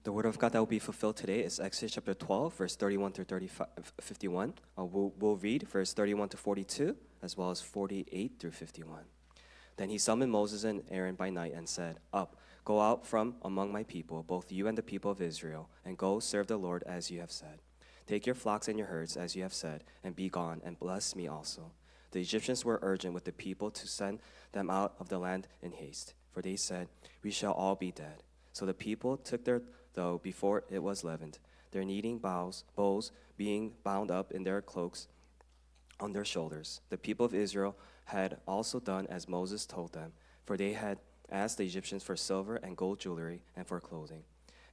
The word of God that will be fulfilled today is Exodus chapter 12, verse 31 through 51. We'll read verse 31 to 42, as well as 48 through 51. Then he summoned Moses and Aaron by night and said, Up, go out from among my people, both you and the people of Israel, and go serve the Lord as you have said. Take your flocks and your herds as you have said, and be gone, and bless me also. The Egyptians were urgent with the people to send them out of the land in haste, for they said, We shall all be dead. So the people took their dough before it was leavened, their kneading bowls being bound up in their cloaks on their shoulders. The people of Israel had also done as Moses told them, for they had asked the Egyptians for silver and gold jewelry and for clothing.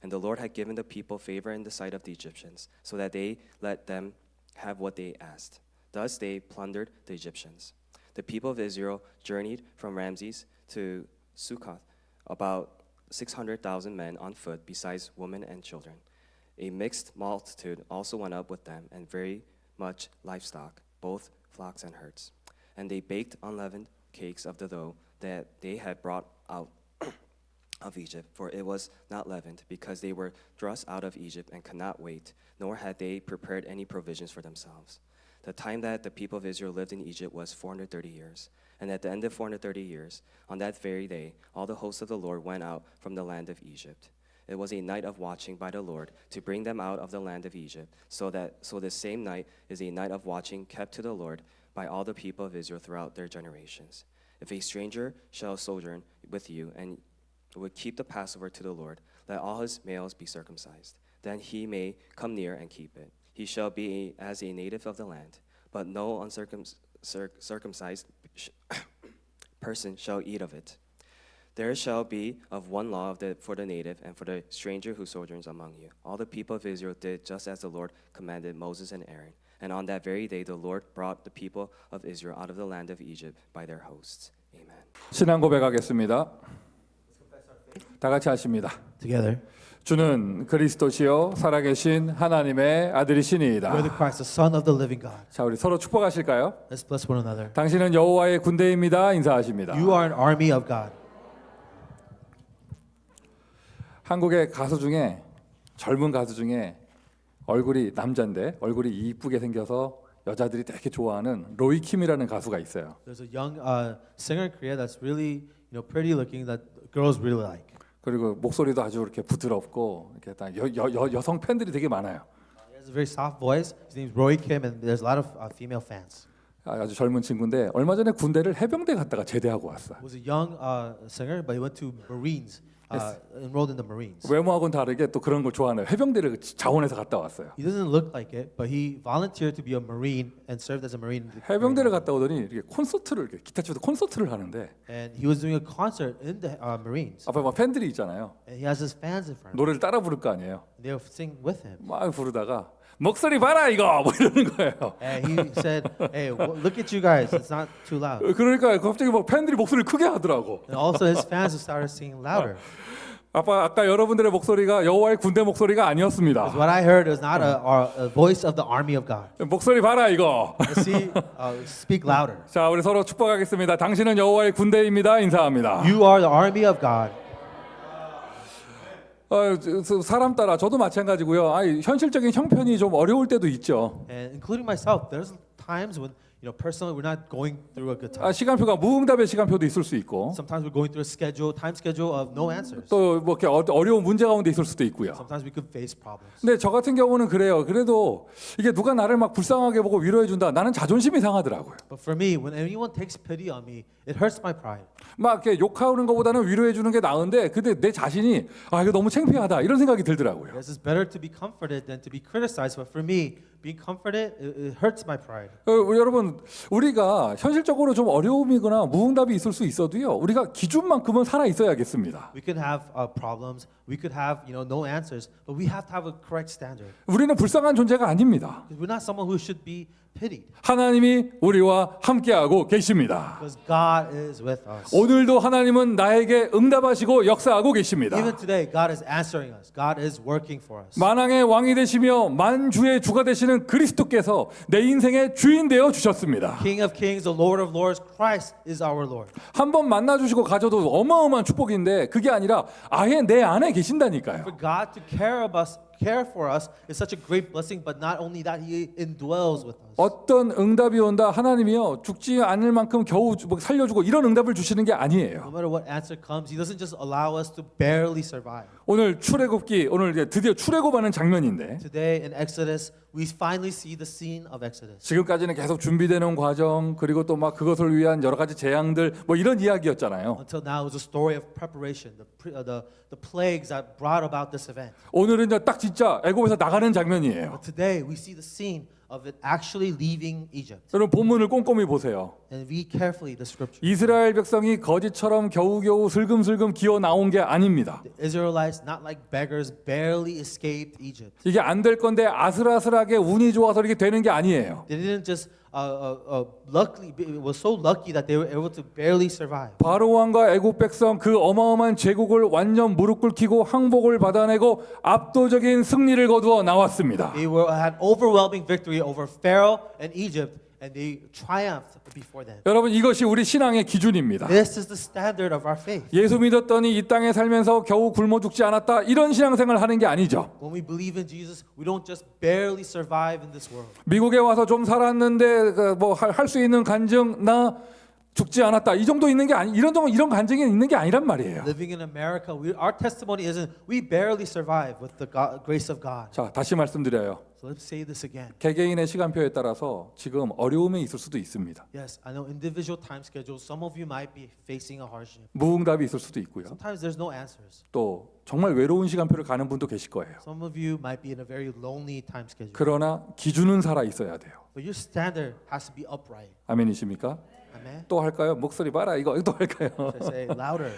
And the Lord had given the people favor in the sight of the Egyptians, so that they let them have what they asked. Thus they plundered the Egyptians. The people of Israel journeyed from Ramses to Succoth, about 600,000 men on foot, besides women and children. A mixed multitude also went up with them, and very much livestock, both flocks and herds. And they baked unleavened cakes of the dough that they had brought out of Egypt, for it was not leavened, because they were thrust out of Egypt and could not wait, nor had they prepared any provisions for themselves. The time that the people of Israel lived in Egypt was 430 years. And at the end of 430 years, on that very day, all the hosts of the Lord went out from the land of Egypt. It was a night of watching by the Lord to bring them out of the land of Egypt, so the same night is a night of watching kept to the Lord by all the people of Israel throughout their generations. If a stranger shall sojourn with you and would keep the Passover to the Lord, let all his males be circumcised. Then he may come near and keep it. He shall be as a native of the land, but no uncircumcised person shall eat of it. There shall be of one law for the native and for the stranger who sojourns among you. All the people of Israel did just as the Lord commanded Moses and Aaron. And on that very day the Lord brought the people of Israel out of the land of Egypt by their hosts. Amen. 신앙 고백하겠습니다. 다 같이 하십니다. Together. 주는 그리스도시요 살아계신 하나님의 아들이시니이다. You are the Christ, the Son of the living God. 자, 우리 서로 축복하실까요? Let's bless one another. 당신은 여호와의 군대입니다. 인사하십니다. You are an army of God. 한국의 가수 중에 젊은 가수 중에 얼굴이 남자인데 얼굴이 이쁘게 생겨서 여자들이 되게 좋아하는 로이 킴이라는 가수가 있어요. There's a young singer in Korea that's really, pretty looking that girls really like. 그리고 목소리도 아주 이렇게 부드럽고 이렇게 다 여성 팬들이 되게 많아요. He has a very soft voice. His name's Roy Kim, and there's a lot of female fans. 아주 젊은 친구인데 얼마 전에 군대를 해병대 갔다가 제대하고 왔어. He was a young singer, but he went to Marines. Enrolled in the Marines. 외모하고는 다르게 또 그런 걸 좋아하는 해병대를 자원해서 갔다 왔어요. He doesn't look like it, but he volunteered to be a Marine and served as a Marine. 해병대를 갔다 오더니 이렇게 콘서트를 이렇게 기타 치면서 콘서트를 하는데 And he was doing a concert in the Marines. 앞에 막 팬들이 있잖아요. And he has his fans in front of him. 노래를 따라 부를 거 아니에요. They were singing with him. 막 부르다가 목소리 봐라 이거 뭐 이러는 거예요. And he said, "Hey, look at you guys. It's not too loud." 그러니까 갑자기 막 팬들이 목소리를 크게 하더라고. And also his fans started singing louder. 아까 여러분들의 목소리가 여호와의 군대 목소리가 아니었습니다. What I heard was not a voice of the army of God. 목소리 봐라 이거. See, speak louder. 자, 우리 서로 축복하겠습니다. 당신은 여호와의 군대입니다. 인사합니다. You are the army of God. 사람 따라 저도 마찬가지고요. 현실적인 형편이 좀 어려울 때도 있죠. And including myself, there's times when personally we're not going through a good time. 시간표가 무응답의 시간표도 있을 수 있고. Sometimes we're going through a time schedule of no answers. 또 뭐 이렇게 어려운 문제 가운데 있을 수도 있고요. Sometimes we could face problems. 근데 저 같은 경우는 그래요. 그래도 이게 누가 나를 막 불쌍하게 보고 위로해 준다. 나는 자존심이 상하더라고요. But for me, when anyone takes pity on me, it hurts my pride. 막 이렇게 욕하는 것보다는 위로해 주는 게 나은데, 근데 내 자신이 이거 너무 창피하다 이런 생각이 들더라고요. Yes, it's better to be comforted than to be criticized. But for me, being comforted, it hurts my pride. 여러분, 우리가 현실적으로 좀 어려움이거나 무응답이 있을 수 있어도요. 우리가 기준만큼은 살아 있어야겠습니다. We could have problems. We could have no answers. But we have to have a correct standard. 우리는 불쌍한 존재가 아닙니다. We're not someone who should be pitied. 하나님이 우리와 함께하고 계십니다. Because God is with us. 오늘도 하나님은 나에게 응답하시고 역사하고 계십니다. Even today, God is answering us. God is working for us. 만왕의 왕이 되시며 만주의 주가 되시는 그리스도께서 내 인생의 주인 되어 주셨습니다. King of Kings, the Lord of Lords, Christ is our Lord. 한 번 만나 주시고 가져도 어마어마한 축복인데 그게 아니라 아예 내 안에 계신다니까요. For God to care for us is such a great blessing, but not only that, He indwells with us. 어떤 응답이 온다 하나님이요 죽지 않을 만큼 겨우 뭐 살려주고 이런 응답을 주시는 게 No 아니에요. matter what answer comes, He doesn't just allow us to barely survive. 오늘 출애굽기 오늘 이제 드디어 출애굽하는 장면인데 Today in Exodus, we finally see the scene of Exodus. 지금까지는 계속 준비되는 과정 그리고 또 막 그것을 위한 여러 가지 재앙들 뭐 이런 이야기였잖아요. Until now, it was a story of preparation, the plagues that brought about this event. 오늘은 이제 딱 진짜 애굽에서 나가는 장면이에요. But today, we see the scene of it actually leaving Egypt. 여러분 본문을 꼼꼼히 보세요. And read carefully the scripture. 이스라엘 백성이 거짓처럼 겨우겨우 슬금슬금 기어 나온 게 아닙니다. The Israelites, not like beggars, barely escaped Egypt. 이게 안 될 건데 아슬아슬하게 운이 좋아서 이렇게 되는 게 아니에요. They didn't just luckily, it was so lucky that they were able to barely survive. 바로 왕과 애굽 백성 그 어마어마한 제국을 완전 무릎 꿇기고 항복을 받아내고 압도적인 승리를 거두어 나왔습니다. They had overwhelming victory over Pharaoh and Egypt, and they triumphed before them. 여러분 이것이 우리 신앙의 기준입니다. This is the standard of our faith. 예수 믿었더니 이 땅에 살면서 겨우 굶어 죽지 않았다 이런 신앙생활을 하는 게 아니죠. When we believe in Jesus, we don't just barely survive in this world. 미국에 와서 좀 살았는데 뭐 할 수 있는 간증 나 죽지 않았다 이 정도 있는 게 아니 이런 간증이 있는 게 아니란 말이에요. Living in America, our testimony isn't we barely survive with the grace of God. 자 다시 말씀드려요. So let's say this again. 개개인의 시간표에 따라서 지금 어려움이 있을 수도 있습니다. Yes, I know individual time schedules. Some of you might be facing a hardship. 무응답이 있을 수도 있고요. Sometimes there's no answers. 또 정말 외로운 시간표를 가는 분도 계실 거예요. Some of you might be in a very lonely time schedule. 그러나 기준은 살아 있어야 돼요. But your standard has to be upright. 아멘이십니까? Amen. 또 할까요? 목소리 봐라 이거 또 할까요? Should I say it louder?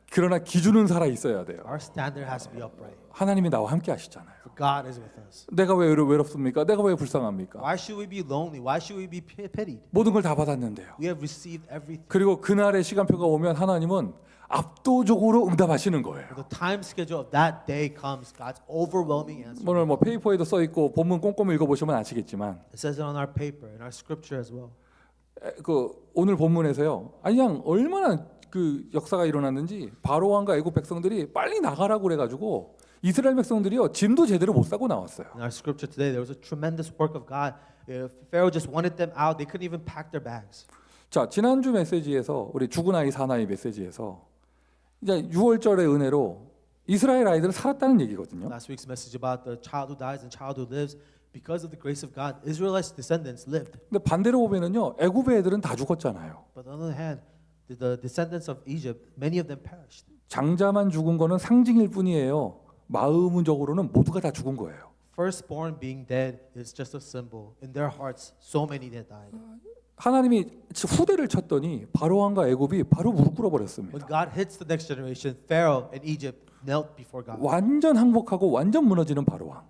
그러나 기준은 살아 있어야 돼요. Our standard has to be upright. 하나님이 나와 함께 하시잖아요. For God is with us. 내가 왜 외롭습니까? 내가 왜 불쌍합니까? Why should we be lonely? Why should we be pitied? 모든 걸 다 받았는데요. We have received everything. 그리고 그날의 시간표가 오면 하나님은 압도적으로 응답하시는 거예요. The time schedule of that day comes, God's overwhelming answer. 오늘 뭐 페이퍼에도 써 있고 본문 꼼꼼히 읽어보시면 아시겠지만 It says it on our paper, in our scripture as well. 그 오늘 본문에서요. 그냥 얼마나 그 역사가 일어났는지 바로 왕과 애굽 백성들이 빨리 나가라고 그래가지고 이스라엘 백성들이요 짐도 제대로 못 싸고 나왔어요. In our scripture today, there was a tremendous work of God. If Pharaoh just wanted them out, they couldn't even pack their bags. 자 지난주 메시지에서 우리 죽은 아이 사나이 메시지에서 이제 6월절의 은혜로 이스라엘 아이들은 살았다는 얘기거든요. Last week's message about the child who dies and child who lives, because of the grace of God, Israelites' descendants lived. 근데 반대로 보면은요 애굽의 애들은 다 죽었잖아요. But on the other hand, the descendants of Egypt, many of them perished. 장자만 죽은 거는 상징일 뿐이에요. 마음적으로는 모두가 다 죽은 거예요. Firstborn being dead is just a symbol. In their hearts, so many that died. 하나님이 후대를 쳤더니 바로 왕과 애굽이 바로 무릎 꿇어 버렸습니다. When God hits the next generation, Pharaoh and Egypt knelt before God. 완전 항복하고 완전 무너지는 바로 왕.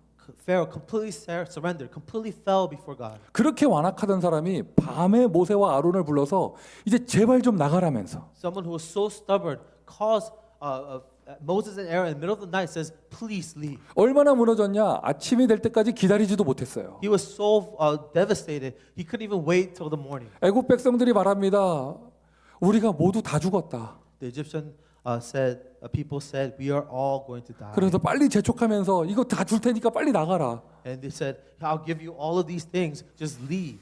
Pharaoh completely surrendered, completely fell before God. 그렇게 완악하던 사람이 밤에 모세와 아론을 불러서 이제 제발 좀 나가라면서 Someone who was so stubborn calls Moses and Aaron in the middle of the night, says, "Please leave." 얼마나 무너졌냐? 아침이 될 때까지 기다리지도 못했어요. He was so devastated, he couldn't even wait till the morning. 애굽 백성들이 말합니다. 우리가 모두 다 죽었다. The Egyptian people said, "We are all going to die." 그래서 빨리 재촉하면서 이거 다 줄 테니까 빨리 나가라. And they said, "I'll give you all of these things. Just leave."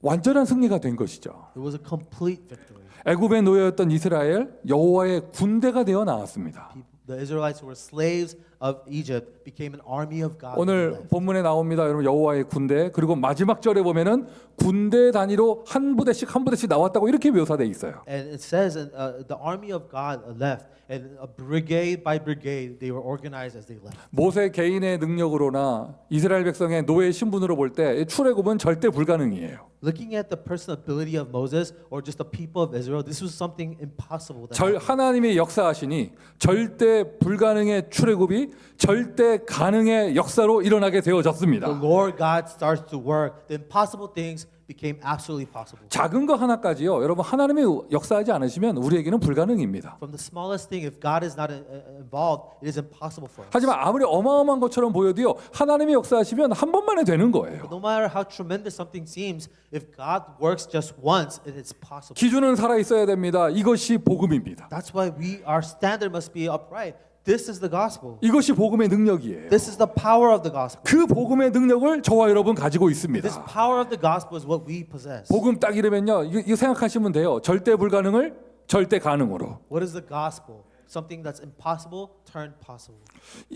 완전한 승리가 된 것이죠. It was a complete victory. 애굽에 놓여있던 이스라엘 여호와의 군대가 되어 나왔습니다. The Israelites who were slaves of Egypt became an army of God. 오늘 본문에 나옵니다. 여러분 여호와의 군대 그리고 마지막 절에 보면은 군대 단위로 한 부대씩 나왔다고 이렇게 묘사돼 있어요. And it says the army of God left, and brigade by brigade they were organized as they left. 모세 개인의 능력으로나 이스라엘 백성의 노예 신분으로 볼 때 출애굽은 절대 불가능이에요. Looking at the personal ability of Moses or just the people of Israel, this was something impossible. 하나님이 역사하시니 절대 불가능의 출애굽이 절대 가능의 역사로 일어나게 되어졌습니다. The Lord God starts to work. The impossible things became absolutely possible. 작은 거 하나까지요. 여러분 하나님이 역사하지 않으시면 우리에게는 불가능입니다. From the smallest thing, if God is not involved, it is impossible for us. 하지만 아무리 어마어마한 것처럼 보여도요. 하나님이 역사하시면 한 번만에 되는 거예요. But no matter how tremendous something seems, if God works just once, it is possible. 기준은 살아 있어야 됩니다. 이것이 복음입니다. That's why our standard must be upright. This is the gospel. 이것이 복음의 능력이에요. This is the power of the gospel. 그 복음의 능력을 저와 여러분 가지고 This 있습니다. power of the gospel is what we possess. 복음 딱 이러면요, 이거 생각하시면 돼요. 절대 불가능을 절대 가능으로. What is the gospel? Something that's impossible turned possible.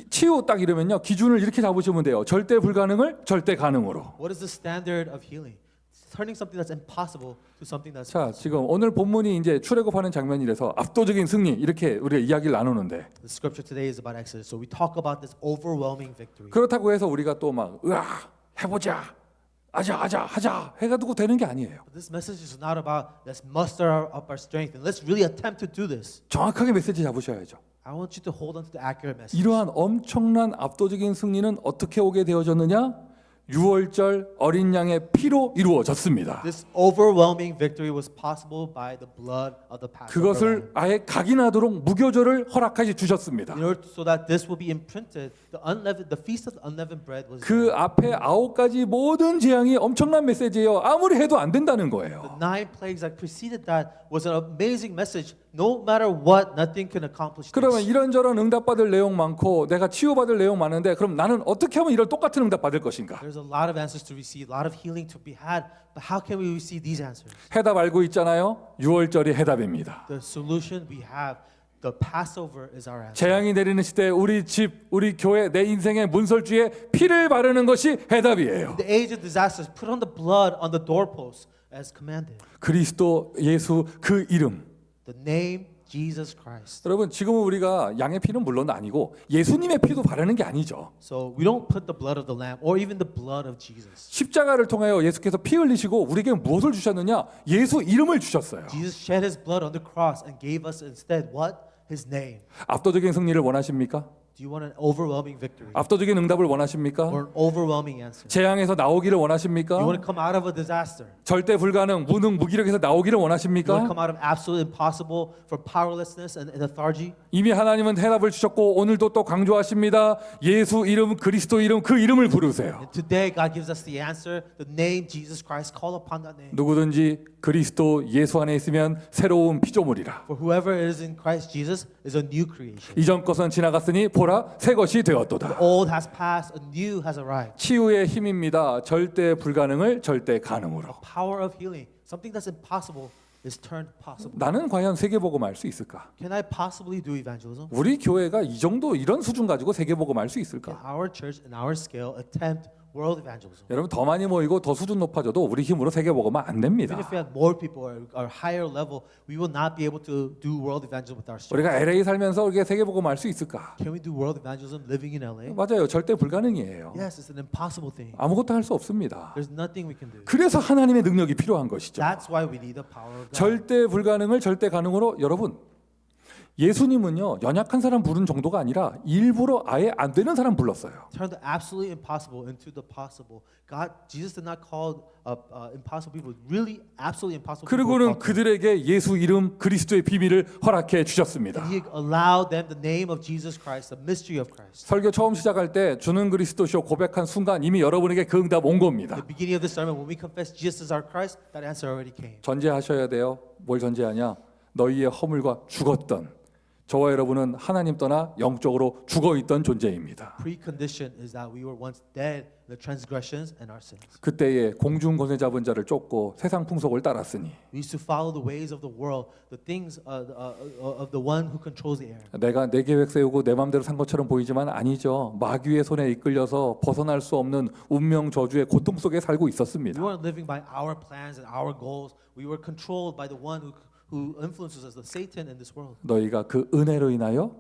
치유 딱 이러면요, 기준을 이렇게 잡으시면 돼요. 절대 불가능을 절대 가능으로. What is the standard of healing? Turning something that's impossible to something that's 자, possible. 지금 오늘 본문이 이제 출애굽하는 장면이라서 압도적인 승리 이렇게 우리가 이야기를 나누는데, The scripture today is about Exodus. So we talk about this overwhelming victory. 그렇다고 해서 우리가 또 막 으아 해보자, 하자 해가지고 되는 게 아니에요. But this message is not about let's muster up our strength and let's really attempt to do this. 정확하게 메시지 잡으셔야죠. I want you to hold on to the accurate message. 이러한 엄청난 압도적인 승리는 어떻게 오게 되어졌느냐? 6월절 어린 양의 피로 이루어졌습니다. This overwhelming victory was possible by the blood of the Passover 그것을 lamb. 아예 각인하도록 무교절을 허락하시 주셨습니다. In order so that this will be imprinted, the feast of the unleavened bread was 그 앞에 9가지 모든 재앙이 엄청난 메시지예요. 아무리 해도 안 된다는 the 거예요. 9 plagues that preceded that was an amazing message. No matter what, nothing can accomplish 그러면 this. 이런저런 응답받을 내용 많고 내가 치유받을 내용 많은데 그럼 나는 어떻게 하면 이런 똑같은 응답 받을 것인가? There's a lot of answers to receive, a lot of healing to be had, but how can we receive these answers? 해답 알고 있잖아요. 6월절이 해답입니다. The solution we have, the Passover is our answer. 재앙이 내리는 시대 우리 집, 우리 교회, 내 인생의 문설주에 피를 바르는 것이 해답이에요. In the age of disasters, put on the blood on the doorposts as commanded. 그리스도 예수 그 이름. The name Jesus Christ. 여러분 지금은 우리가 양의 피는 물론 아니고 예수님의 피도 바르는 게 아니죠. So we don't put the blood of the lamb or even the blood of Jesus. 십자가를 통하여 예수께서 피 흘리시고 우리에게 무엇을 주셨느냐? 예수 이름을 주셨어요. Jesus shed his blood on the cross and gave us instead what? His name. 압도적인 승리를 원하십니까? Do you want an overwhelming victory 압도적인 응답을 원하십니까? or an overwhelming answer? 재앙에서 나오기를 원하십니까? You want to come out of a disaster? 절대 불가능, 무능, 무기력에서 나오기를 You want to 원하십니까? come out of absolute impossible for powerlessness and lethargy? 이미 하나님은 해답을 주셨고 오늘도 또 강조하십니다. 예수 이름, 그리스도 이름, 그 이름을 부르세요. And today God gives us the answer, the name Jesus Christ. Call upon that name. 누구든지 그리스도 예수 안에 있으면 새로운 피조물이라. For whoever is in Christ Jesus is a new creation. 이전 것은 지나갔으니 보라 새 것이 되었도다. Old has passed, a new has arrived. 치유의 힘입니다. 절대 불가능을 절대 가능으로. Power of healing. Something that's impossible is turned possible. 나는 과연 세계복음 알 수 있을까? Can I possibly do evangelism? 우리 교회가 이 정도 이런 수준 가지고 세계복음 알 수 Can 있을까? our church and our scale attempt world evangelism? 여러분 더 많이 모이고 더 수준 높아져도 우리 힘으로 세계복음은 안 Even 됩니다. if we have more people or higher level, we will not be able to do world evangelism with our strength. 우리가 LA 살면서 우리가 세계복음 알 수 있을까? Can we do world evangelism living in LA? 맞아요. 절대 불가능이에요. Yes, it's an impossible thing. 아무것도 할 수 없습니다. There's nothing we can do. 그래서 하나님의 능력이 필요한 것이죠. That's why we need the power of God. 절대 불가능을 절대 가능으로 여러분 예수님은요 연약한 사람 부른 정도가 아니라 일부러 아예 안 되는 사람 불렀어요. Turn the absolutely impossible into the possible. Jesus did not call impossible people really absolutely impossible people. 그리고는 그들에게 예수 이름 그리스도의 비밀을 허락해 주셨습니다. He allowed them the name of Jesus Christ, the mystery of Christ. 설교 처음 시작할 때 주는 그리스도시오 고백한 순간 이미 여러분에게 그 응답 온 겁니다. The beginning of the sermon, when we confess Jesus as our Christ, that answer already came. 전제하셔야 돼요. 뭘 전제하냐? 너희의 허물과 죽었던 저와 여러분은 하나님 떠나 영적으로 죽어 있던 존재입니다. Precondition is that we were once dead in the transgressions and our sins. 그때에 공중 권세 잡은 자를 쫓고 세상 풍속을 따랐으니 We used to follow the ways of the world, the things of the one who controls the air. 내가 내 계획 세우고 내 마음대로 산 것처럼 보이지만 아니죠. 마귀의 손에 이끌려서 벗어날 수 없는 운명 저주의 고통 속에 살고 We 있었습니다. weren't living by our plans and our goals. We were controlled by the one who influences us, the Satan in this world. 너희가 그 은혜로 인하여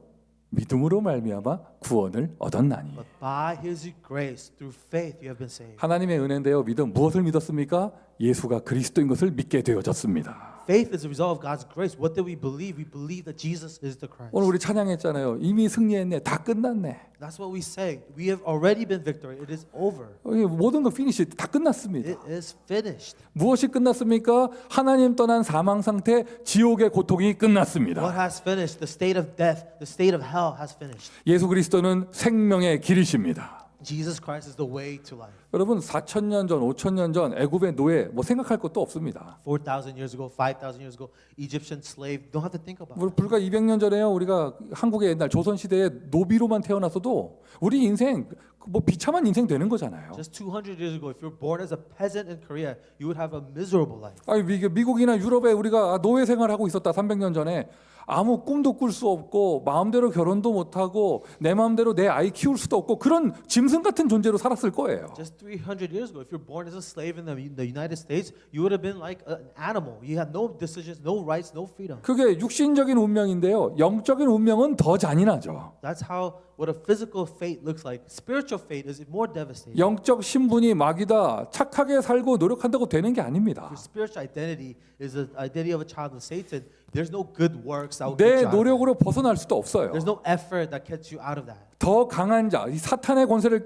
믿음으로 말미암아 구원을 얻었나니. But by His grace, through faith, you have been saved. 하나님의 은혜인데요. 믿음 무엇을 믿었습니까? 예수가 그리스도인 것을 믿게 되어졌습니다. Faith is a result of God's grace. What did we believe? We believe that Jesus is the Christ. 오늘 우리 찬양했잖아요. 이미 승리했네. 다 끝났네. That's what we say. We have already been victorious. It is over. 모든 거 피니시 다 끝났습니다. It is finished. 무엇이 끝났습니까? 하나님 떠난 사망 상태, 지옥의 고통이 What 끝났습니다. has finished? The state of death, the state of hell has finished. 예수 그리스도는 생명의 길이십니다. Jesus Christ is the way to life. 여러분 4,000년 전, 5,000년 전 애굽의 노예 뭐 생각할 것도 없습니다. 4,000 years ago, 5,000 years ago, Egyptian slave. Don't have to think about it. 불과 200년 전에요. 우리가 한국의 옛날 조선 시대에 노비로만 태어났어도 우리 인생 뭐 비참한 인생 되는 거잖아요. Just 200 years ago, if you're born as a peasant in Korea, you would have a miserable life. 아니 미국이나 유럽에 우리가 노예 생활하고 있었다 300년 전에 아무 꿈도 꿀 수 없고 마음대로 결혼도 못 하고 내 마음대로 내 아이 키울 수도 없고 그런 짐승 같은 존재로 살았을 거예요. Just 300 years ago, if you're born as a slave in the United States, you would have been like an animal. You had no decisions, no rights, no freedom. 그게 육신적인 운명인데요. 영적인 운명은 더 잔인하죠. That's how what a physical fate looks like. Spiritual fate is more devastating. 영적 신분이 막이다. 착하게 살고 노력한다고 되는 게 아닙니다. Your spiritual identity is the identity of a child of Satan. There's no good works that will 내 get you out of that. 노력으로 벗어날 수도 없어요. There's no effort that gets you out of that. 더 강한 자, 이 사탄의 권세를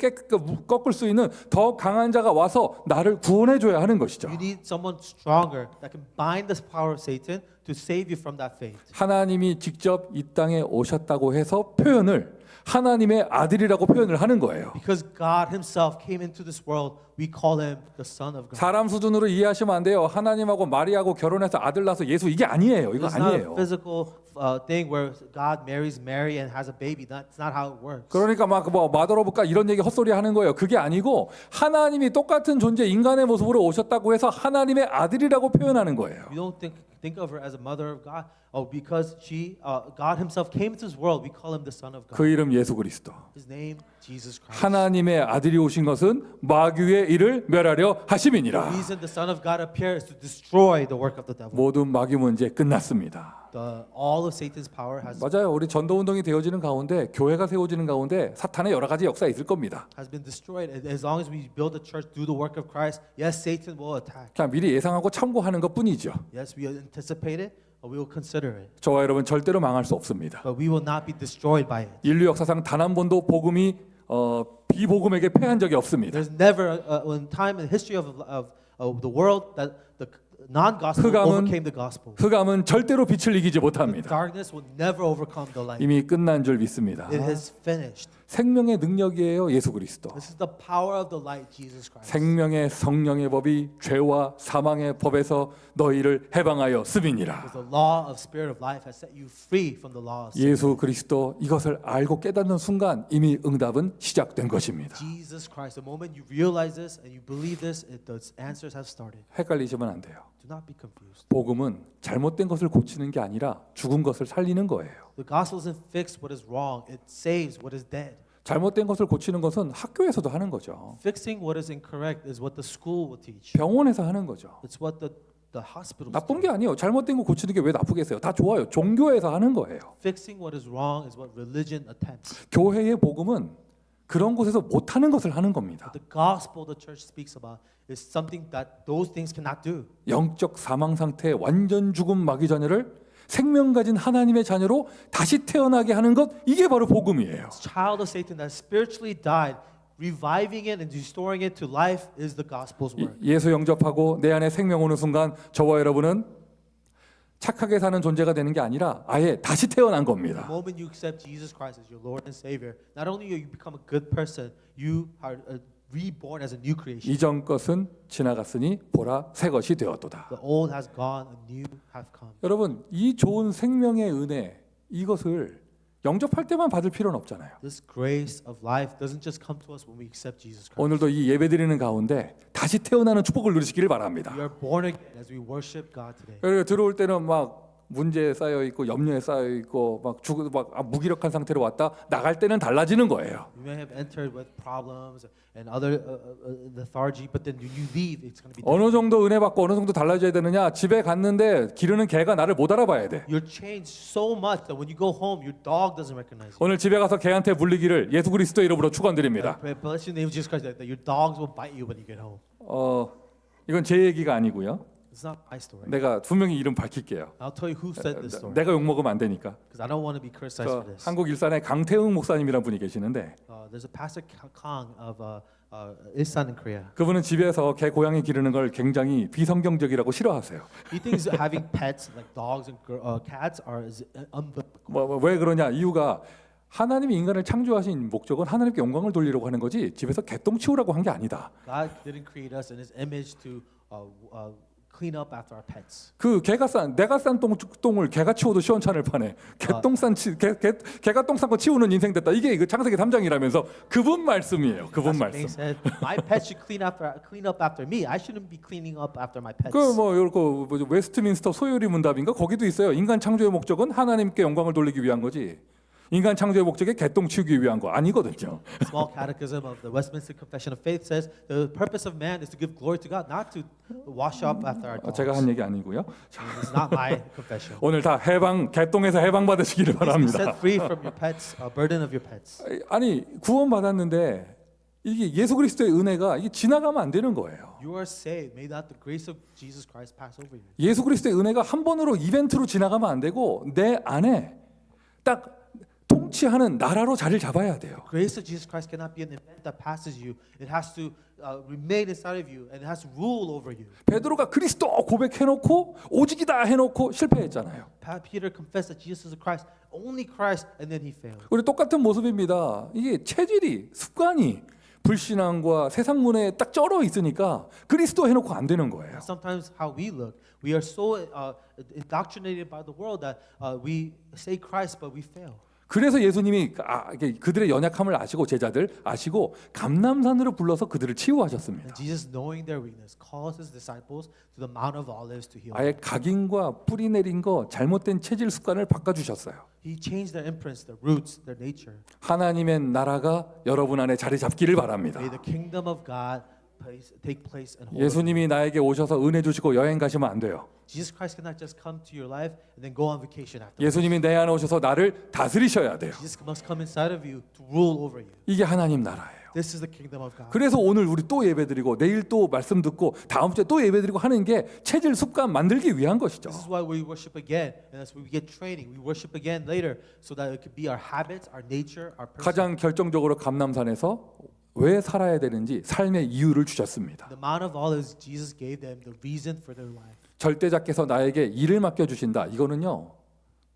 꺾을 수 있는 더 강한 자가 와서 나를 구원해 줘야 하는 것이죠. You need someone stronger that can bind the power of Satan to save you from that fate. 하나님이 직접 이 땅에 오셨다고 해서 표현을 하나님의 아들이라고 표현을 하는 거예요. Because God Himself came into this world, we call Him the Son of God. 사람 수준으로 이해하시면 안 돼요. 하나님하고 마리아하고 결혼해서 아들 낳아서 예수 이게 아니에요. 이거 It's not a 아니에요. physical thing where God marries Mary and has a baby. That's not how it works. 그러니까 막 뭐 마더러브가 이런 얘기 헛소리 하는 거예요. 그게 아니고 하나님이 똑같은 존재 인간의 모습으로 오셨다고 해서 하나님의 아들이라고 표현하는 거예요. We don't think of her as a mother of God. Oh, because God Himself came into this world, we call Him the Son of God. 그 이름 예수 그리스도. His name, Jesus Christ. 하나님의 아들이 오신 것은 마귀의 일을 멸하려 The 하심이니라. reason the Son of God appears to destroy the work of the devil. 모든 마귀 문제 끝났습니다. All of Satan's power 맞아요. 우리 전도 운동이 되어지는 가운데 교회가 세워지는 가운데 사탄의 여러 가지 역사 있을 겁니다. has been destroyed. As long as we build a church, do the work of Christ, yes, Satan will attack. 그냥 미리 예상하고 참고하는 것뿐이죠. Yes, we anticipate it, but we will consider it. 저와 여러분 절대로 망할 수 없습니다. But we will not be destroyed by it. 인류 역사상 단 한 번도 복음이 비복음에게 패한 적이 없습니다. There's never a time in the history of the world that the non-gospel 흑암은- overcame the gospel. 흑암은 절대로 빛을 이기지 The 못합니다. darkness will never overcome the light. 이미 끝난 줄 믿습니다. It has finished. 생명의 능력이에요, 예수 그리스도. This is the power of the light, Jesus Christ. 생명의 성령의 법이 죄와 사망의 법에서 너희를 해방하여 습이니라. Because the law of spirit of life has set you free from the law of sin. 예수 그리스도 이것을 알고 깨닫는 순간 이미 응답은 시작된 것입니다. Jesus Christ. The moment you realize this and you believe this, the answers have started. 헷갈리시면 안 돼요. Do not be confused. 복음은 잘못된 것을 고치는 게 아니라 죽은 것을 살리는 거예요. The gospel doesn't fix what is wrong. It saves what is dead. 잘못된 것을 고치는 것은 학교에서도 하는 거죠. Fixing what is incorrect is what the school will teach. 병원에서 하는 거죠. It's what the hospitals 나쁜 do. 게 아니에요. 잘못된 거 고치는 게 왜 나쁘겠어요? 다 좋아요. 종교에서 하는 거예요. Fixing what is wrong is what religion attempts. 교회의 복음은 그런 곳에서 못 하는 것을 하는 겁니다. The gospel the church speaks about is something that those things cannot do. 영적 사망 상태에 완전 죽은 마귀 자녀를 생명 가진 하나님의 자녀로 다시 태어나게 하는 것, 이게 바로 복음이에요. Child of Satan that spiritually died, reviving it and restoring it to life is the gospel's work. 예수 영접하고 내 안에 생명 오는 순간 저와 여러분은 착하게 사는 존재가 되는 게 아니라 아예 다시 태어난 The 겁니다. moment you accept Jesus Christ as your Lord and Savior, not only you become a good person, you are reborn as a new creation. 이전 것은 지나갔으니 보라 새 것이 되었도다. The old has gone, a new have come. 여러분 이 좋은 생명의 은혜 이것을 영접할 때만 받을 필요는 없잖아요. This grace of life doesn't just come to us when we accept Jesus Christ. 오늘도 이 예배드리는 가운데 다시 태어나는 축복을 누리시기를 바랍니다. We are born again as we worship God today. 그리고 들어올 때는 막 문제에 쌓여 있고 염려에 쌓여 있고 막 무기력한 상태로 왔다 나갈 때는 달라지는 거예요. You may have entered with problems and other lethargy, but then when you leave, it's going to be 어느 different. 정도 은혜 받고 어느 정도 달라져야 되느냐? 집에 갔는데 기르는 개가 나를 못 알아봐야 돼. You're changed so much that when you go home, your dog doesn't recognize you. 오늘 집에 가서 개한테 물리기를 예수 그리스도 이름으로 축원드립니다. Bless you in the name of Jesus Christ that your dogs will bite you when you get home. 이건 제 얘기가 아니고요. It's not my story. 내가 분명히 이름 밝힐게요. I'll tell you who said this story 내가 욕 먹으면 안 되니까. because I don't want to be criticized for this. 한국 일산에 강태웅 목사님이라는 분이 계시는데 There's a pastor Kang of Ilsan in Korea. 그분은 집에서 개 고양이 기르는 걸 굉장히 비성경적이라고 싫어하세요. He thinks having pets like dogs and cats are unbiblical. 왜 그러냐? 이유가 하나님이 인간을 창조하신 목적은 하나님께 영광을 돌리려고 하는 거지 집에서 개똥 치우라고 한 게 아니다. God didn't create us in His image to clean up after our pets. 그 내가 싼 똥을 개가 치워도 시원찮을 판에 개가 똥 싼 거 치우는 인생 됐다. 이게 그 창세기 3장이라면서 그분 말씀이에요. 그분 That's what they 말씀. said. My pets should clean up after me. I shouldn't be cleaning up after my pets. 그뭐 요거 뭐죠? 웨스트민스터 소요리 문답인가 거기도 있어요. 인간 창조의 목적은 하나님께 영광을 돌리기 위한 거지. 인간 창조의 목적이 개똥 치우기 위한 거 아니거든요. Small Catechism of the Westminster Confession of Faith says the purpose of man is to give glory to God, not to wash up after our dogs. 제가 한 얘기 아니고요. It's not my confession. 오늘 다 개똥에서 해방 받으시기를 Please be 바랍니다. set free from your pets, burden of your pets. 아니 구원 받았는데 이게 예수 그리스도의 은혜가 이게 지나가면 안 되는 거예요. You are saved. May not the grace of Jesus Christ pass over you. 예수 그리스도의 은혜가 한 번으로 이벤트로 지나가면 안 되고 내 안에 딱 통치하는 나라로 자리를 잡아야 돼요. Grace of Jesus Christ cannot be an event that passes you. It has to remain inside of you, and it has to rule over you. 베드로가 그리스도 고백해놓고 오직이다 해놓고 실패했잖아요. Peter confessed that Jesus is Christ, only Christ, and then he failed. 우리 똑같은 모습입니다. 이게 체질이 습관이 불신앙과 세상 문에 딱 쩔어 있으니까 그리스도 해놓고 안 되는 거예요. Sometimes how we look, we are so indoctrinated by the world that we say Christ, but we fail. 그래서 예수님이 그들의 연약함을 아시고 제자들 아시고 감람산으로 불러서 그들을 치유하셨습니다. And Jesus, knowing their weakness, calls his disciples to the Mount of Olives to heal. 아예 각인과 뿌리 내린 거 잘못된 체질 습관을 바꿔주셨어요. He changed their imprints, their roots, their nature. 하나님의 나라가 여러분 안에 자리 잡기를 바랍니다. May the kingdom of God take place and hold. 예수님이 나에게 오셔서 은혜 주시고 여행 가시면 안 돼요. Jesus Christ cannot just come to your life and then go on vacation after. 예수님이 내 안에 오셔서 나를 다스리셔야 돼요. Jesus must come inside of you to rule over you. 이게 하나님 나라예요. This is the kingdom of God. 그래서 오늘 우리 또 예배드리고 내일 또 말씀 듣고 다음 주에 또 예배드리고 하는 게 체질 습관 만들기 위한 것이죠. This is why we worship again, and that's why we get training. We worship again later, so that it could be our habits, our nature, our person. 가장 결정적으로 감람산에서 왜 살아야 되는지 삶의 이유를 주셨습니다. The Mount of Olives, Jesus gave them the reason for their life. 절대자께서 나에게 일을 맡겨 주신다. 이거는요.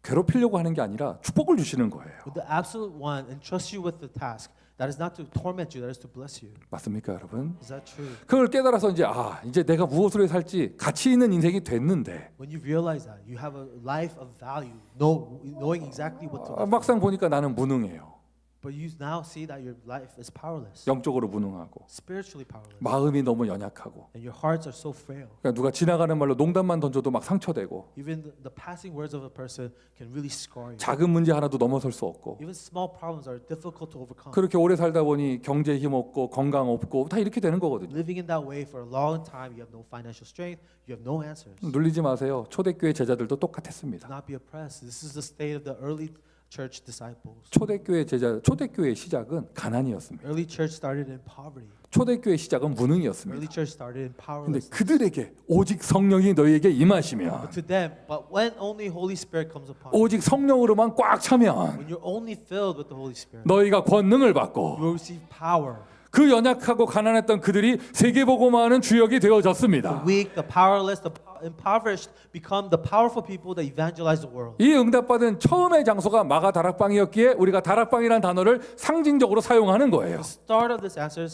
괴롭히려고 하는 게 아니라 축복을 주시는 거예요. But the absolute one entrusts you with the task. That is not to torment you, that is to bless you. 맞습니까, 여러분? Is that true? 그걸 깨달아서 이제 내가 무엇으로 살지 가치 있는 인생이 됐는데 When you realize that, you have a life of value, knowing exactly what to live. 막상 보니까 나는 무능해요. But you now see that your life is powerless, 영적으로 무능하고 spiritually powerless, 마음이 너무 연약하고 and your hearts are so frail. 그러니까 누가 지나가는 말로 농담만 던져도 막 상처되고 Even the passing words of a person can really scar you. 작은 문제 하나도 넘어설 수 없고 Even small problems are difficult to overcome. 그렇게 오래 살다 보니 경제 힘 없고 건강 없고 다 이렇게 되는 거거든요. Living in that way for a long time, you have no financial strength, you have no answers. 눌리지 마세요. 초대교회 제자들도 Do 똑같았습니다. not be oppressed. This is the state of the early church disciples. 초대교회의 시작은 가난이었습니다. Early church started in poverty. 초대교회 시작은 Early 무능이었습니다. church started in 근데 powerlessness. 그들에게 오직 성령이 너희에게 임하시면 But to them, but when only Holy Spirit comes upon you, 오직 성령으로만 꽉 차면 when you're only filled with the Holy Spirit, 너희가 권능을 you 받고 will receive power. 그 연약하고 가난했던 그들이 세계복음화하는 주역이 The 되어졌습니다. weak, the powerless, the impoverished become the powerful people that evangelize the world. 이 응답받은 처음의 장소가 마가 다락방이었기에 우리가 다락방이라는 단어를 상징적으로 사용하는 거예요. The start of this answer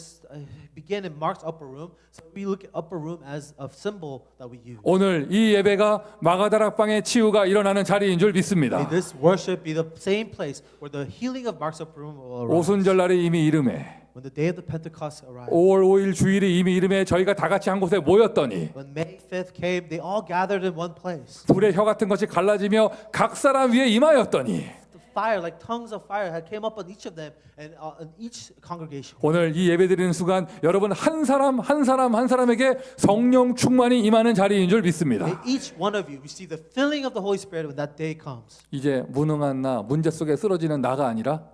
began in Mark's upper room, so we look at upper room as a symbol that we use. 오늘 이 예배가 마가 다락방의 치유가 일어나는 자리인 줄 믿습니다. May this worship be the same place where the healing of Mark's upper room will arise. 오순절날이 이미 이름에 When the day of the Pentecost arrived, 5월 5일 주일이 이미 이름에 저희가 다 같이 한 곳에 모였더니 when May 5th came, they all gathered in one place. 불의 혀 같은 것이 갈라지며 각 사람 위에 임하였더니 The fire, like tongues of fire, had came up on each of them and on each congregation. 오늘 이 예배드리는 순간 여러분 한 사람에게 성령 충만이 임하는 자리인 줄 믿습니다. May each one of you receive the filling of the Holy Spirit when that day comes. 이제 무능한 나, 문제 속에 쓰러지는 나가 아니라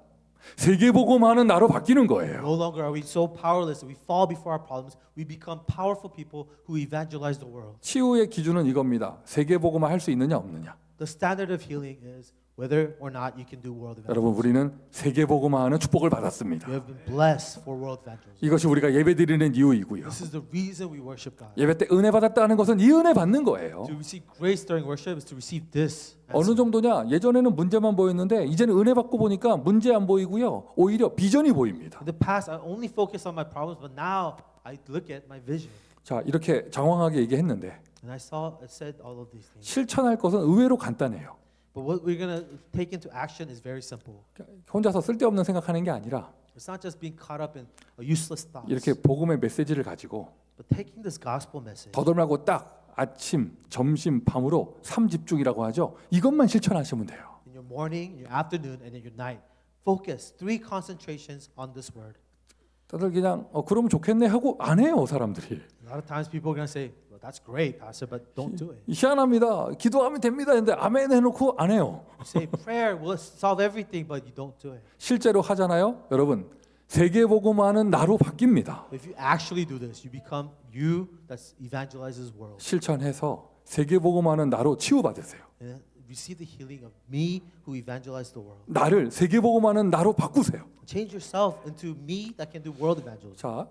세계복음하는 나로 바뀌는 거예요. No longer are we so powerless that we fall before our problems. We become powerful people who evangelize the world. 치유의 기준은 이겁니다. 세계복음화 할 수 있느냐 없느냐. The standard of healing is whether or not you can do world 여러분, evangelism. 우리는 세계복음화하는 축복을 받았습니다. You have been blessed for world evangelism. 이것이 우리가 예배드리는 이유이고요. This is the reason we worship God. 예배 때 은혜 받았다는 것은 이 은혜 받는 거예요. To receive grace during worship is to receive this. 어느 정도냐? 예전에는 문제만 보였는데 이제는 은혜 받고 보니까 문제 안 보이고요. 오히려 비전이 보입니다. In the past, I only focused on my problems, but now I look at my vision. 자, 이렇게 장황하게 얘기했는데 And I said all of these things. 실천할 것은 의외로 간단해요. But what we're gonna take into action is very simple. 혼자서 쓸데없는 생각하는 게 아니라 It's not just being caught up in useless thoughts, 이렇게 복음의 메시지를 가지고 but taking this gospel message 더덜말고 딱 아침, 점심, 밤으로 3집중이라고 하죠. 이것만 실천하시면 돼요. in your morning, your afternoon, and in your night. Focus 3 concentrations on this word. 다들 그냥 그러면 좋겠네 하고 안 해요, 사람들이. A lot of times people are gonna say, "Well, that's great, Pastor, but don't do it." 희한합니다. 기도하면 됩니다. 근데 아멘 해놓고 안 해요. You say prayer will solve everything, but you don't do it. 실제로 하잖아요. 여러분, 세계복음화는 나로 바뀝니다. If you actually do this, you become you that evangelizes world. 실천해서 세계복음화는 나로 치유받으세요. And receive the healing of me who evangelized the world. 나를 세계복음화는 나로 바꾸세요. Change yourself into me that can do world evangelism. 자,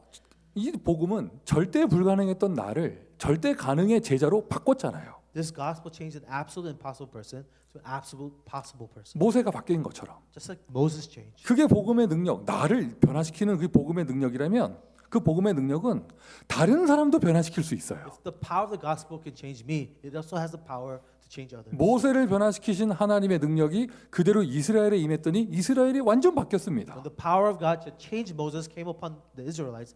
이 복음은 절대 불가능했던 나를 절대 가능의 제자로 바꿨잖아요. This gospel changed an absolute impossible person to an absolute possible person. 모세가 바뀐 것처럼. Just like Moses changed. 그게 복음의 능력, 나를 변화시키는 그 복음의 능력이라면 그 복음의 능력은 다른 사람도 변화시킬 수 있어요. If the power of the gospel can change me, it also has the power to change others. 모세를 변화시키신 하나님의 능력이 그대로 이스라엘에 임했더니 이스라엘이 완전 바뀌었습니다. When the power of God to change Moses came upon the Israelites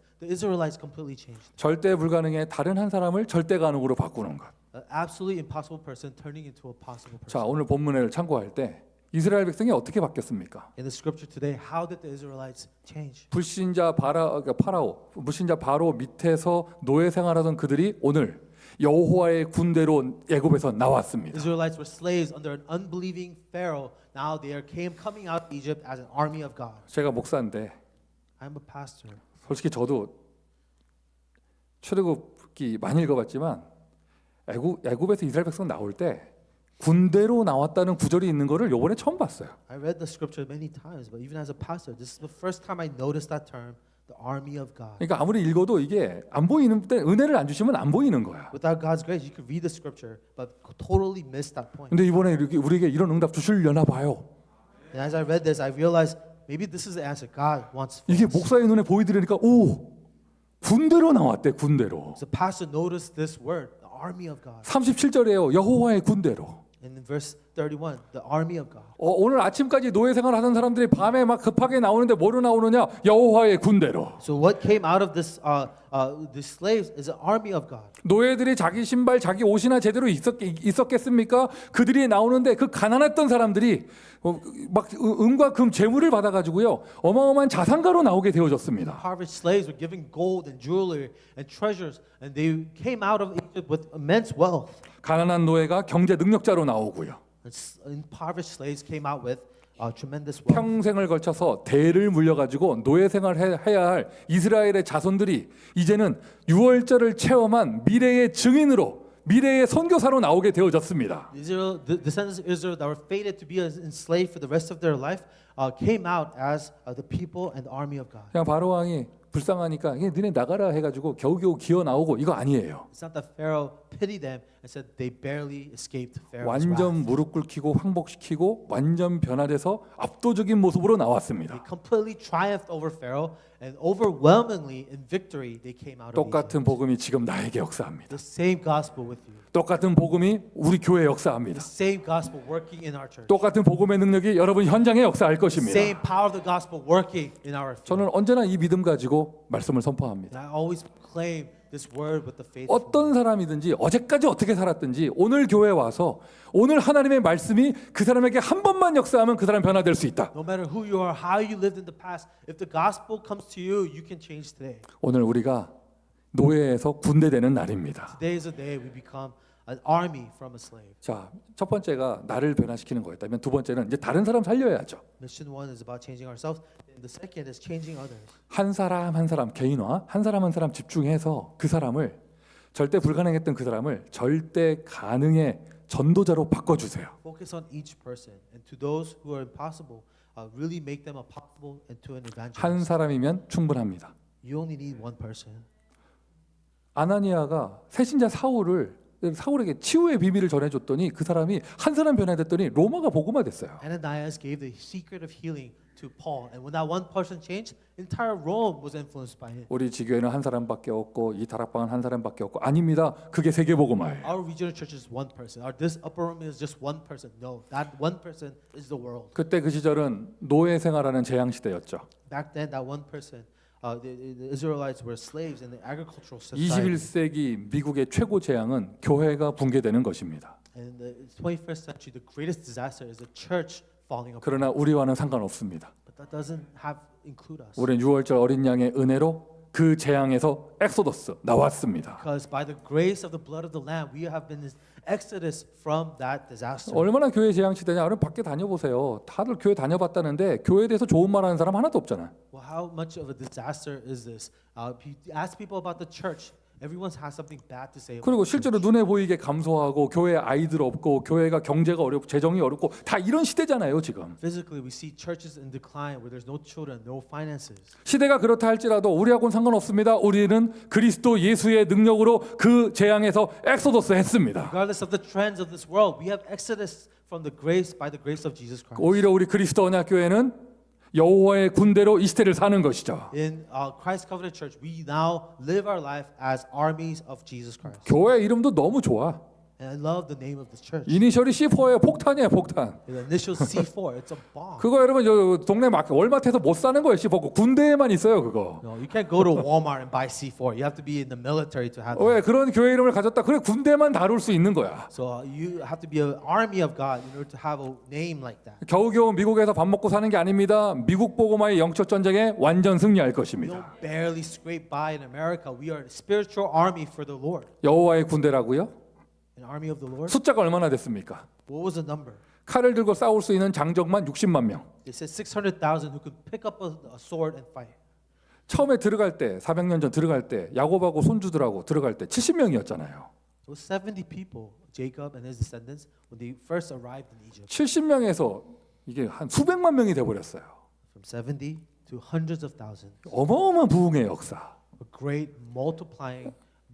completely changed. 절대 불가능의 다른 한 사람을 절대 가능으로 바꾸는 것. An absolutely impossible person turning into a possible person. 자, 오늘 본문을 참고할 때 이스라엘 백성이 어떻게 바뀌었습니까? In the scripture today, how did the Israelites change? 불신자 파라오, 불신자 바로 밑에서 노예 생활하던 그들이 오늘 여호와의 군대로 애굽에서 나왔습니다. Israelites were slaves under an unbelieving Pharaoh. Now they are coming out of Egypt as an army of God. 제가 목사인데 I'm a pastor. 솔직히 저도 출애굽기 많이 읽어봤지만 애굽에서 이스라엘 백성 나올 때 군대로 나왔다는 구절이 있는 거를 요번에 처음 봤어요. I read the scripture many times, but even as a pastor, this is the first time I noticed that term, the army of God. 그러니까 아무리 읽어도 이게 안 보이는 때 은혜를 안 주시면 안 보이는 거야. Without God's grace, you could read the scripture, but totally miss that point. 근데 이번에 이렇게 우리에게 이런 응답 주시려나 봐요. And as I read this, I realized maybe this is the answer God wants for 이게 us. 목사의 눈에 보이더라니까 오 군대로 나왔대 군대로. So the pastor noticed this word, the army of God. 37절에요. 여호와의 군대로. And in verse 31, the army of God. 오늘 아침까지 노예 생활 하던 사람들이 밤에 막 급하게 나오는데 뭐로 나오느냐? 여호와의 군대로. So what came out of this, these slaves is an army of God. 노예들이 자기 신발, 자기 옷이나 제대로 있었겠습니까? 그들이 나오는데 그 가난했던 사람들이 막 은과 금 재물을 받아가지고요 어마어마한 자산가로 나오게 되어졌습니다. Impoverished slaves were given gold and jewelry and treasures, and they came out of Egypt with immense wealth. 가난한 노예가 경제 능력자로 나오고요. Impoverished slaves came out with tremendous wealth. 평생을 걸쳐서 대를 물려가지고 노예 생활해야 할 이스라엘의 자손들이 이제는 유월절을 체험한 미래의 증인으로 미래의 선교사로 나오게 되어졌습니다. The descendants of Israel that were fated to be enslaved for the rest of their life came out as the people and the army of God. 그냥 바로 왕이 불쌍하니까 너네 나가라 해가지고 겨우겨우 기어 나오고 이거 아니에요. It's not that Pharaoh pitied them and said they barely escaped Pharaoh's 완전 wrath. 무릎 꿇히고 항복시키고 완전 변화돼서 압도적인 모습으로 They 나왔습니다. completely triumphed over Pharaoh, and overwhelmingly in victory they came out of Egypt. 똑같은 복음이 지금 나에게 역사합니다. The same gospel with you. 똑같은 복음이 우리 교회에 역사합니다. The same gospel working in our church. 똑같은 복음의 능력이 여러분 현장에 역사할 것입니다. Same power of the gospel working in our field. 저는 언제나 이 믿음 가지고 말씀을 선포합니다. And I always proclaim this word with the faith. 어떤 사람이든지 어제까지 어떻게 살았든지 오늘 교회에 와서 오늘 하나님의 말씀이 그 사람에게 한 번만 역사하면 그 사람 변화될 수 있다. No matter who you are, how you lived in the past, if the gospel comes to you, you can change today. 오늘 우리가 노예에서 군대 되는 날입니다. Today is the day we become an army from a slave. 자, 첫 번째가 나를 변화시키는 거였다면 두 번째는 이제 다른 사람 살려야죠. Mission 1 is about changing ourselves, and the second is changing others. 한 사람 한 사람 개인화, 한 사람 한 사람 집중해서 그 사람을 절대 불가능했던 그 사람을 절대 가능의 전도자로 바꿔주세요. Focus on each person, and to those who are impossible, really make them a possible into an 한 evangelist. 사람이면 충분합니다. You only need one person. 아나니아가 새신자 사울에게 치유의 비밀을 전해줬더니 그 사람이 한 사람 변화됐더니 로마가 복음화 됐어요. Ananias gave the secret of healing to Paul, and when that one person changed, entire Rome was influenced by him. 우리 지교회는 한 사람밖에 없고 이 다락방은 한 사람밖에 없고 아닙니다. 그게 세계 복음화예요. Our regional church is one person. This upper room is just one person. No, that one person is the world. 그때 그 시절은 노예 생활하는 재앙 시대였죠. Back then, that one person, the Israelites were slaves in the agricultural society. 21세기 미국의 최고 재앙은 교회가 붕괴되는 것입니다. And in the 21st century, the greatest disaster is the church falling apart. 그러나 우리와는 상관없습니다. But that doesn't include us. 우리는 6월절 어린 양의 은혜로 그 재앙에서 엑소더스 나왔습니다. Because by the grace of the blood of the Lamb, we have been exodus from that disaster. 얼마나 교회 재앙 시대냐? 여러분 밖에 다녀보세요. 다들 교회 다녀봤다는데 교회에 대해서 좋은 말하는 사람 하나도 없잖아요. Well, how much of a disaster is this? If you ask people about the church, everyone has something bad to say. 그리고 실제로 눈에 보이게 감소하고 교회에 아이들 없고 교회가 경제가 어렵고 재정이 어렵고 다 이런 시대잖아요 지금. Physically, we see churches in decline where there's no children, no finances. 시대가 그렇다 할지라도 우리하고는 상관없습니다. 우리는 그리스도 예수의 능력으로 그 재앙에서 엑소더스 했습니다. Regardless of the trends of this world, we have exodus from the grace by the grace of Jesus Christ. 오히려 우리 그리스도 언약 교회는 여호와의 군대로 이 시대를 사는 것이죠. In Christ Covenant Church, we now live our life as armies of Jesus Christ. 교회 이름도 너무 좋아. And I love the name of this church. 이니셜이 C4예요. 폭탄이에요, 폭탄. The initial C4, it's a bomb. 그거 여러분 저 동네 마켓 월마트에서 못 사는 거예요. C4. 군대에만 있어요, 그거. No, you can't go to Walmart and buy C4. You have to be in the military to have 왜 that. 그런 교회 이름을 가졌다? 그래 군대만 다룰 수 있는 거야. So you have to be an army of God in order to have a name like that. 겨우겨우 미국에서 밥 먹고 사는 게 아닙니다. 미국 복음화의 영적 전쟁에 완전 승리할 We 것입니다. don't barely scrape by in America. We are a spiritual army for the Lord. 여호와의 군대라고요? An army of the Lord. 숫자가 얼마나 됐습니까? What was the number? 칼을 들고 싸울 수 있는 장정만 60만 명. It says 600,000 who could pick up a sword and fight. 처음에 들어갈 때 400년 전 들어갈 때 야곱하고 손주들하고 들어갈 때 70명이었잖아요. It was 70 people, Jacob and his descendants, when they first arrived in Egypt. 70명에서 이게 한 수백만 명이 돼 버렸어요. From 70 to hundreds of thousands. 어마어마한 부흥의 역사. A great multiplying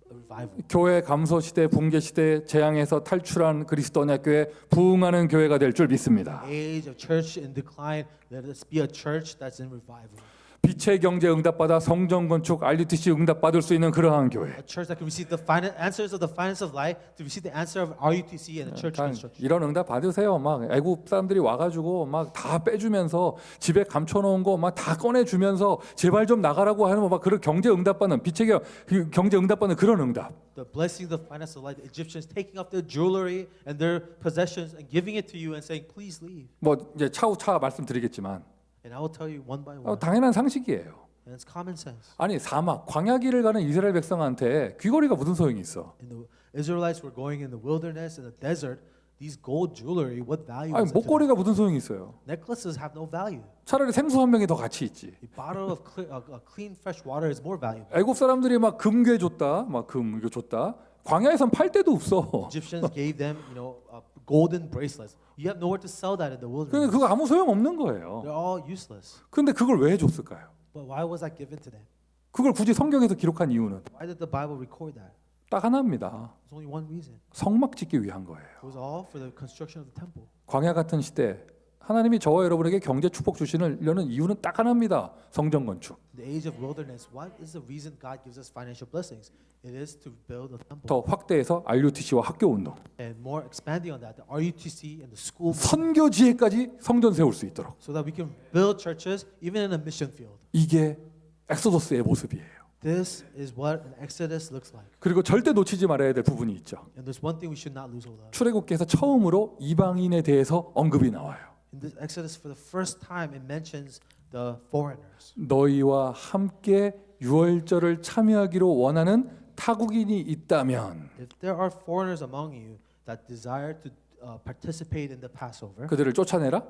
revival. 교회 감소 시대, 붕괴 시대, 재앙에서 탈출한 그리스도 언약 교회 부흥하는 교회가 될 줄 믿습니다. Age of church in decline, let us be a church that's in revival. 빛의 경제 응답받아 성전 건축 RUTC 응답받을 수 있는 그러한 교회. A church that can receive the answers of the finance of life, to receive the answer of RUTC and the church construction. 이런 응답 받으세요. 막 애국 사람들이 와가지고 막 다 빼주면서 집에 감춰놓은 거 막 다 꺼내주면서 제발 좀 나가라고 하는 막 그런 경제 응답받는 빛의 경제 응답받는 그런 응답. The blessing of the finance of life, the Egyptians taking up their jewelry and their possessions and giving it to you and saying, please leave. 뭐 이제 차후차 말씀드리겠지만 And I will tell you one by one. 당연한 상식이에요. And it's common sense. 아니 사막 광야길을 가는 이스라엘 백성한테 귀걸이가 무슨 소용이 있어? And the Israelites were going in the wilderness and the desert. These gold jewelry, what value 아니 is it to them? 목걸이가 무슨 소용이 있어요? Necklaces have no value. 차라리 생수 한 병이 더 가치 있지. A bottle of clean fresh water is more valuable. 애국 사람들이 막 금괴 줬다, 막 금 이거 줬다. 광야에선 팔 데도 없어. Egyptians gave them, golden bracelets. You have nowhere to sell that in the 근데 wilderness. 그거 아무 소용 없는 거예요. They're all useless. 근데 그걸 왜 줬을까요? But why was that given to them? 그걸 굳이 성경에서 기록한 이유는 Why did the Bible record that? 딱 하나입니다. There's only one reason. 성막 짓기 위한 거예요. It was all for the construction of the temple. 광야 같은 시대 하나님이 저와 여러분에게 경제 축복 주시려는 이유는 딱 하나입니다. 성전 건축. In the age of wilderness, what is the reason God gives us financial blessings? It is to build a temple. 더 확대해서 RUTC와 학교 운동, And more expanding on that, the RUTC and the school, 선교지에까지 성전 세울 수 있도록. so that we can build churches even in a mission field. 이게 엑소더스의 모습이에요. This is what an exodus looks like. 그리고 절대 놓치지 말아야 될 부분이 있죠. And there's one thing we should not lose hold of. 출애굽기에서 처음으로 이방인에 대해서 언급이 나와요. In this exodus, for the first time, it mentions the foreigners. 너희와 함께 유월절을 참여하기로 원하는 타국인이 있다면 If there are foreigners among you that desire to participate in the Passover, 그들을 쫓아내라?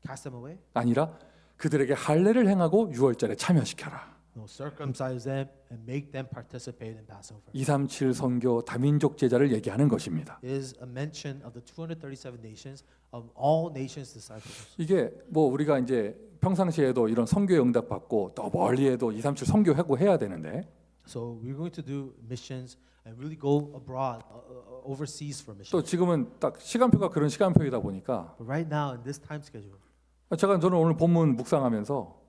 cast them away. 아니라 그들에게 할례를 행하고 유월절에 참여시켜라. circumcise them and make them participate in Passover. 237 선교 다민족 제자를 얘기하는 것입니다. It is a mention of the 237 nations of all nations disciples. 이게 뭐 우리가 이제 평상시에도 이런 선교 응답 받고 또 멀리에도 237 선교하고 해야 되는데 So we're going to do missions and really go abroad, overseas for 또 missions. 지금은 딱 시간표가 그런 시간표이다 보니까 But right now in this time schedule, 저는 오늘 본문 묵상하면서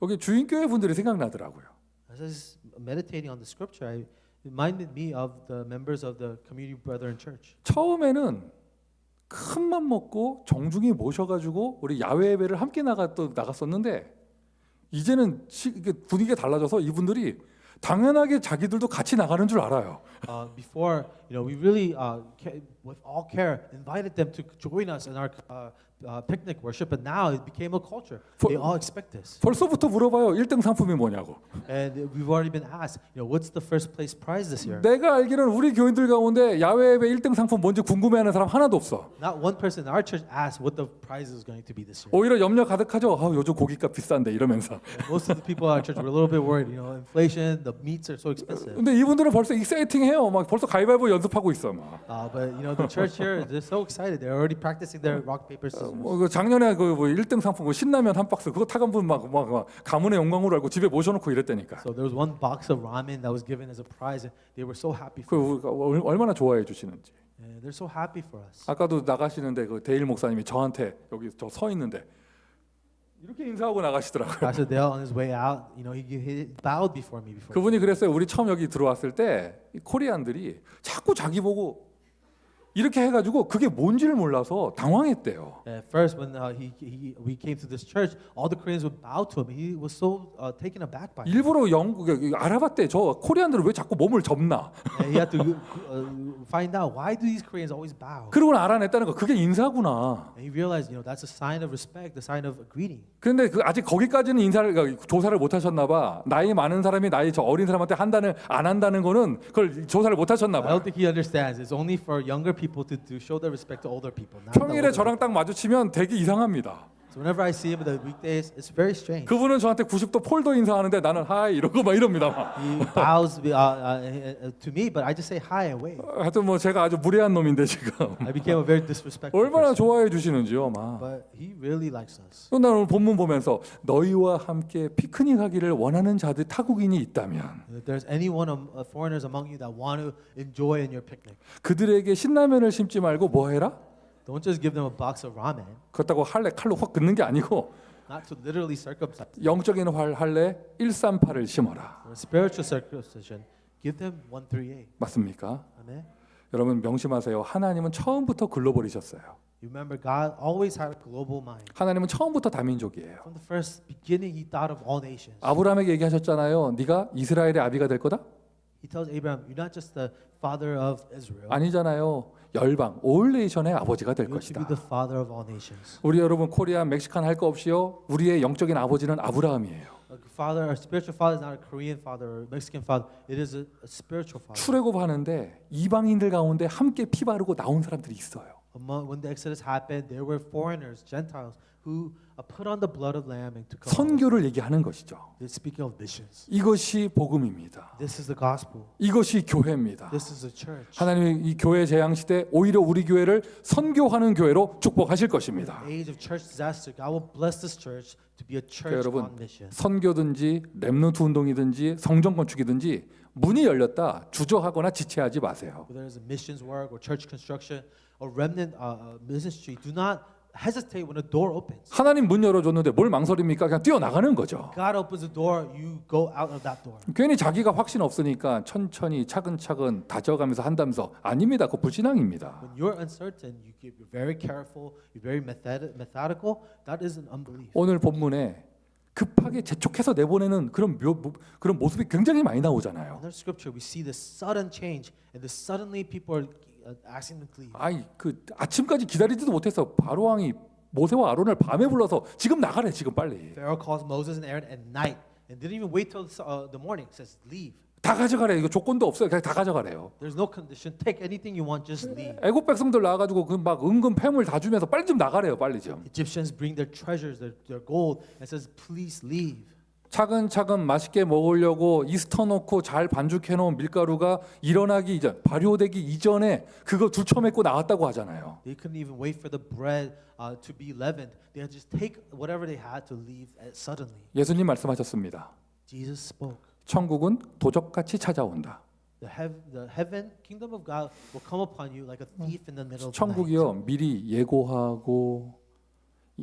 여기 주인교회 분들이 생각나더라고요. as I was meditating on the scripture, it reminded me of the members of the Community Brethren Church. 처음에는 큰 맘 먹고 정중히 모셔가지고 우리 야외 예배를 함께 나갔었는데 이제는 이게 분위기가 달라져서 이분들이 당연하게 자기들도 같이 나가는 줄 알아요. Before, we really, with all care, invited them to join us in our picnic worship, but now it became a culture. They all expect this. 벌써부터 물어봐요. 1등 상품이 뭐냐고. And we've already been asked, what's the first place prize this year? 내가 알기로는 우리 교인들 가운데 야외 예배 1등 상품 뭔지 궁금해하는 사람 하나도 없어. Not one person in our church asked what the prize is going to be this year. 오히려 염려 가득하죠. 요즘 고기값 비싼데 이러면서. Most of the people in our church were a little bit worried. Inflation, the meats are so expensive. 근데 이분들은 벌써 익사이팅해요. 막 벌써 가위바위보 연습하고 있어. 막. But the church here, they're so excited. They're already practicing their rock paper scissors. 그 작년에 그 1등 상품 신라면 한 박스 그거 타간 분 막 가문의 영광으로 알고 집에 모셔놓고 이랬다니까. So there was one box of ramen that was given as a prize, and they were so happy 그 for it. 우리가 얼마나 좋아해 주시는지. And they're so happy for us. 아까도 나가시는데 그 데일 목사님이 저한테 여기 저 서 있는데 이렇게 인사하고 나가시더라고요. Pastor Dale on his way out, he bowed before me before. 그분이 그랬어요. 우리 처음 여기 들어왔을 때 이 코리안들이 자꾸 자기 보고 이렇게 해가지고 그게 뭔지를 몰라서 당황했대요. At first, when we came to this church, all the Koreans would bow to him. He was so taken aback by it. 일부러 알아봤대. 저 코리안들은 왜 자꾸 몸을 접나? And he had to find out why do these Koreans always bow. 그러고 알아냈다는 거 그게 인사구나. And he realized, that's a sign of respect, a sign of greeting. 근데 아직 거기까지는 조사를 못 하셨나 봐. 나이 많은 사람이 나이 저 어린 사람한테 안 한다는 거는 그걸 조사를 못 하셨나 I 봐. don't think he understands. It's only for younger people to show their respect to older people. not the 평일에 older 저랑 딱 마주치면 되게 이상합니다. So whenever I see him on the weekdays, it's very strange. 그분은 저한테 90도 폴더 인사하는데 나는 하이 이러고 막 이럽니다. 막. He bows to me, but I just say hi and wave. 하여튼 뭐 제가 아주 무례한 놈인데 지금 I became a very disrespectful 얼마나 person. 좋아해 주시는지요, 막. But he really likes us. 또 나는 오늘 본문 보면서 너희와 함께 피크닉 하기를 원하는 자들 타국인이 있다면 If there's anyone foreigners among you that want to enjoy in your picnic, 그들에게 신라면을 심지 말고 뭐 해라? don't just give them a box of ramen, 그렇다고 할래 칼로 확 긋는 게 아니고 not to literally circumcise. 영적인 할래 138을 심어라. For spiritual circumcision, give them 138. 맞습니까? Amen. 여러분 명심하세요. 하나님은 처음부터 글로벌이셨어요. You remember, God always had a global mind. 하나님은 처음부터 다민족이에요. From the first beginning, He thought of all nations. 아브라함에게 얘기하셨잖아요. 네가 이스라엘의 아비가 될 거다? He tells Abraham, "You're not just the father of Israel. 아니잖아요. 열방, 올 네이션의 아버지가 될 You're to be 것이다. the father of all nations." 우리 여러분 코리안, 멕시칸 할 거 없이요. 우리의 영적인 아버지는 아브라함이에요. A father, a spiritual father is not a Korean father or a Mexican father. It is a spiritual father. 출애굽하는데 이방인들 가운데 함께 피 바르고 나온 사람들이 있어요. When the Exodus happened, there were foreigners, Gentiles, who put on the blood of lamb and to come. 선교를 얘기하는 것이죠. They're speaking of missions. 이것이 복음입니다. This is the gospel. 이것이 교회입니다. This is the church. 하나님이 이 교회 재앙 시대 오히려 우리 교회를 선교하는 교회로 축복하실 것입니다. Age of church disaster, God will bless this church to be a church 여러분, on mission. 선교든지 렘넌트 운동이든지 성전 건축이든지 문이 열렸다 주저하거나 지체하지 마세요. Whether it's a missions work or church construction or remnant ministry, do not hesitate when a door opens. 하나님 문 열어줬는데 뭘 망설입니까? 그냥 뛰어나가는 거죠. God opens the door, you go out of that door. 괜히 자기가 확신 없으니까 천천히 차근차근 다져가면서 한다면서 아닙니다. 그거 불신앙입니다. When you're uncertain, you're very careful, you're very methodical. That is an unbelief. 오늘 본문에 급하게 재촉해서 내보내는 그런 모습이 굉장히 많이 나오잖아요. In our scripture, we see this sudden change, and the suddenly people are asking them to leave. 아이 그 아침까지 기다리지도 못해서 바로왕이 모세와 아론을 밤에 불러서 지금 나가래 지금 빨리. Pharaoh calls Moses and Aaron at night, and didn't even wait till the morning. Says, "Leave." 다 가져가래. 이거 조건도 없어요. 그냥 다 가져가래요. There's no condition. Take anything you want, just leave. 애국 백성들 나와가지고 그 막 은금 폐물 다 주면서 빨리 좀 나가래요. 빨리 좀. Egyptians bring their treasures, their gold, and says, "Please leave." 차근차근 맛있게 먹으려고 이스터 넣고 잘 반죽해 놓은 밀가루가 일어나기 이전, 발효되기 이전에 그거 둘쳐맺고 나왔다고 하잖아요. They couldn't even wait for the bread to be leavened. They had just take whatever they had to leave suddenly. 예수님 말씀하셨습니다. Jesus spoke. 천국은 도적같이 찾아온다. The heaven kingdom of God will come upon you like a thief in the middle of the night. 천국이요 미리 예고하고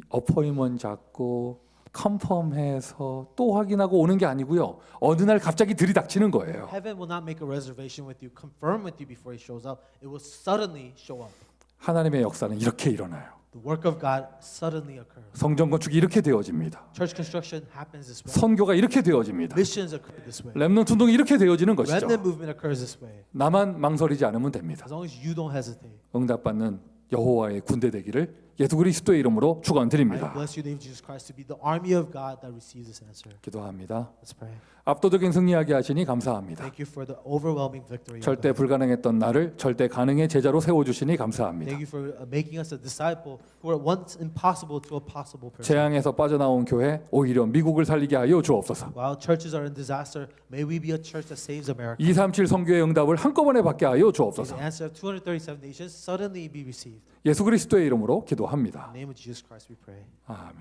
어포인먼트 잡고 컨펌해서 또 확인하고 오는 게 아니고요. 어느 날 갑자기 들이닥치는 거예요. Heaven will not make a reservation with you, confirm with you before He shows up. It will suddenly show up. 하나님의 역사는 이렇게 일어나요. The work of God suddenly occurs. 성전 건축이 이렇게 되어집니다. Church construction happens this way. 선교가 이렇게 되어집니다. Missions occur this way. 렘넌트 운동이 이렇게 되어지는 것이죠. Remnant movement occurs this way. 나만 망설이지 않으면 됩니다. As long as you don't hesitate. 응답받는 여호와의 군대 되기를 예수 그리스도의 이름으로 I 축원드립니다. bless you, name of Jesus Christ, to be the army of God that receives this answer. 기도합니다. Let's pray. 압도적인 승리하게 하시니 감사합니다. Thank you for the overwhelming victory. 절대 불가능했던 나를 절대 가능의 제자로 세워주시니 감사합니다. Thank you for making us a disciple who were once impossible to a possible person. 재앙에서 빠져나온 교회 오히려 미국을 살리게 하여 주옵소서. While churches are in disaster, may we be a church that saves America. 237 선교의 응답을 한꺼번에 받게 하여 May 주옵소서. the answer of 237 nations suddenly be received. 예수 그리스도의 이름으로 기도합니다. In the name of Jesus Christ we pray. 아멘.